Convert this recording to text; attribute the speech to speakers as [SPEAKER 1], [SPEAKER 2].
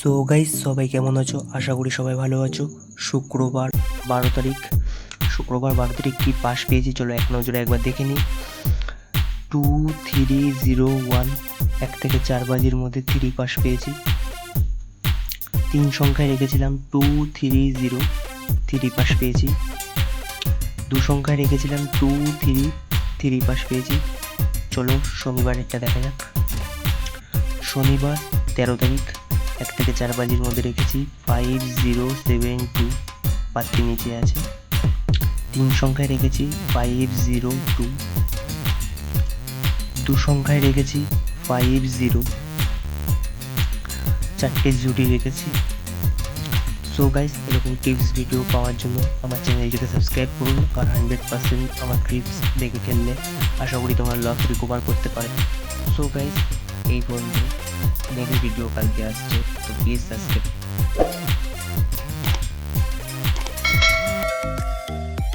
[SPEAKER 1] So guys, সবাই কেমন আছো? আশা করি সবাই ভালো আছো। শুক্রবার 12 তারিখ, শুক্রবার 12 তারিখ কি পাস পেয়েছি চলো এক নজরে একবার দেখে নিই। 2301, 1 থেকে 4 বাজির মধ্যে 3 পাস পেয়েছি। 3 সংখ্যায় রেখেছিলাম 230, 3 পাস পেয়েছি। 2 সংখ্যায় রেখেছিলাম 23, 3 পাস পেয়েছি। চলো শনিবারেরটা দেখা যাক। শনিবার 13 তারিখ, 1 থেকে 4 বাজির মধ্যে রেখেছি 5072, পাত্রী নিচে আছে। 3 সংখ্যায় রেখেছি 502, 2 সংখ্যায় রেখেছি 50, 4টে জুটি রেখেছি। সো গাইস, এরকম টিপস ভিডিও পাওয়ার জন্য আমার চ্যানেলটিকে সাবস্ক্রাইব করুন, আর 100% আমার টিপস দেখে খেললে আশা করি তোমার লস রিকভার করতে পারবে। সো গাইস, এই পর্যন্ত। নেক্সট ভিডিও কালকে আসছে, তো প্লিজ সাবস্ক্রাইব।